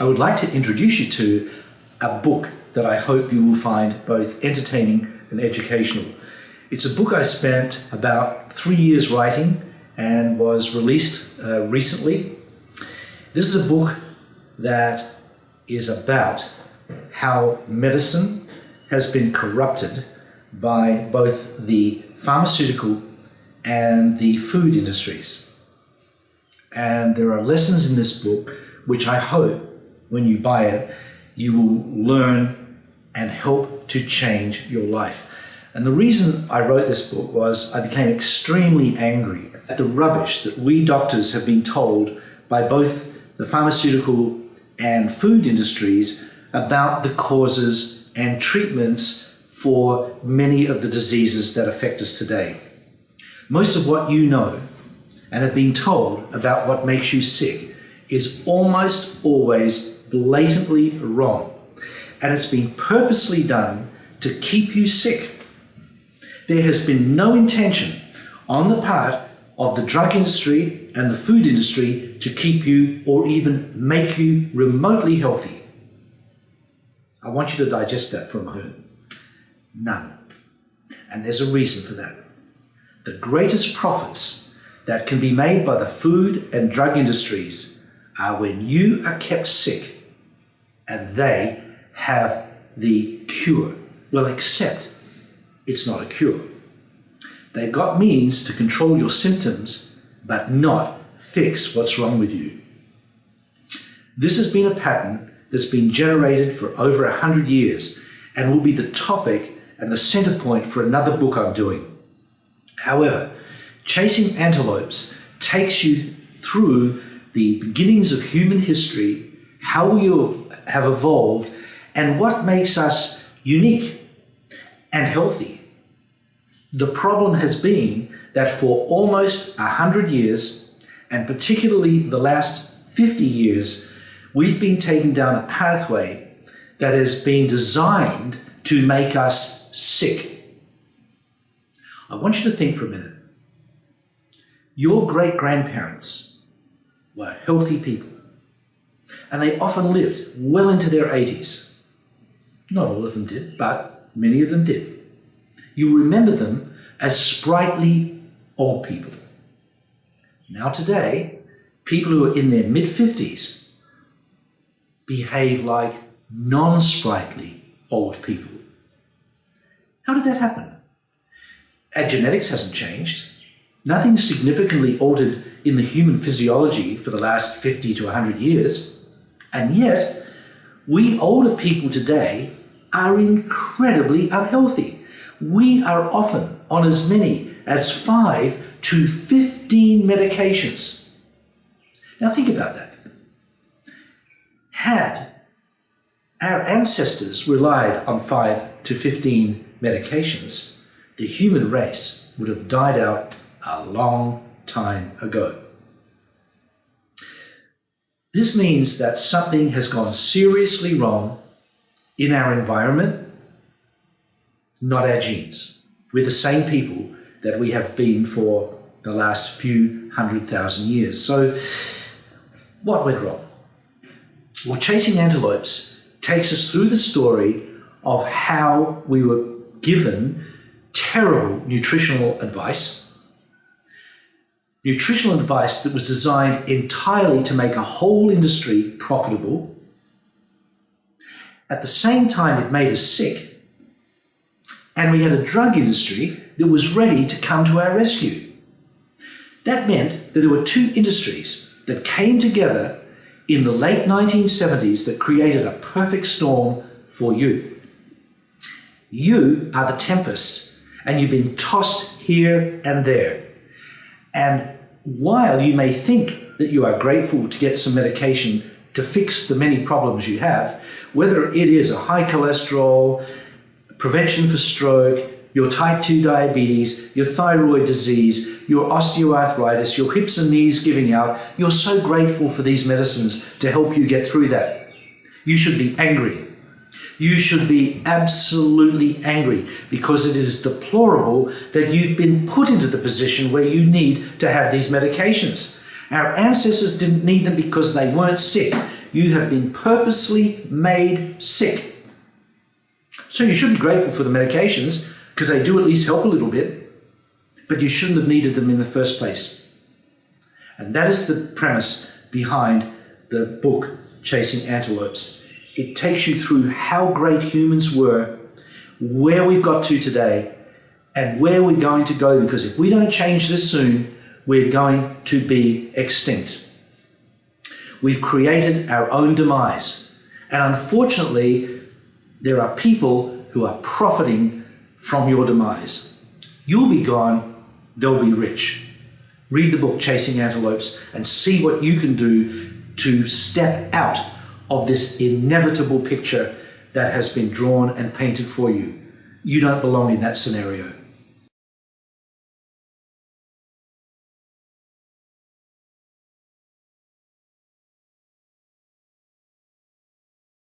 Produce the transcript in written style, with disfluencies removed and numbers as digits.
I would like to introduce you to a book that I hope you will find both entertaining and educational. It's a book I spent about 3 years writing and was released recently. This is a book that is about how medicine has been corrupted by both the pharmaceutical and the food industries. And there are lessons in this book which I hope when you buy it, you will learn and help to change your life. And the reason I wrote this book was I became extremely angry at the rubbish that we doctors have been told by both the pharmaceutical and food industries about the causes and treatments for many of the diseases that affect us today. Most of what you know and have been told about what makes you sick is almost always blatantly wrong, and it's been purposely done to keep you sick. There has been no intention on the part of the drug industry and the food industry to keep you or even make you remotely healthy. I want you to digest that for a moment. None. And there's a reason for that. The greatest profits that can be made by the food and drug industries are when you are kept sick and they have the cure. Well, except it's not a cure. They've got means to control your symptoms, but not fix what's wrong with you. This has been a pattern that's been generated for over 100 years and will be the topic and the center point for another book I'm doing. However, Chasing Antelopes takes you through the beginnings of human history, how we have evolved, and what makes us unique and healthy. The problem has been that for almost 100 years, and particularly the last 50 years, we've been taken down a pathway that has been designed to make us sick. I want you to think for a minute. Your great-grandparents were healthy people, and they often lived well into their 80s. Not all of them did, but many of them did. You remember them as sprightly old people. Now today, people who are in their mid-50s behave like non-sprightly old people. How did that happen? Our genetics hasn't changed. Nothing significantly altered in the human physiology for the last 50 to 100 years. And yet, we older people today are incredibly unhealthy. We are often on as many as 5 to 15 medications. Now think about that. Had our ancestors relied on 5 to 15 medications, the human race would have died out a long time ago. This means that something has gone seriously wrong in our environment, not our genes. We're the same people that we have been for the last few 100,000 years. So what went wrong? Well, Chasing Antelopes takes us through the story of how we were given terrible nutritional advice that was designed entirely to make a whole industry profitable. At the same time, it made us sick. And we had a drug industry that was ready to come to our rescue. That meant that there were two industries that came together in the late 1970s that created a perfect storm for you. You are the tempest, and you've been tossed here and there. And while you may think that you are grateful to get some medication to fix the many problems you have, whether it is a high cholesterol, prevention for stroke, your type 2 diabetes, your thyroid disease, your osteoarthritis, your hips and knees giving out, you're so grateful for these medicines to help you get through that. You should be angry. You should be absolutely angry because it is deplorable that you've been put into the position where you need to have these medications. Our ancestors didn't need them because they weren't sick. You have been purposely made sick. So you should be grateful for the medications, because they do at least help a little bit, but you shouldn't have needed them in the first place. And that is the premise behind the book, Chasing Antelopes. It takes you through how great humans were, where we've got to today, and where we're going to go, because if we don't change this soon, we're going to be extinct. We've created our own demise. And unfortunately, there are people who are profiting from your demise. You'll be gone, they'll be rich. Read the book, Chasing Antelopes, and see what you can do to step out of this inevitable picture that has been drawn and painted for you. You don't belong in that scenario.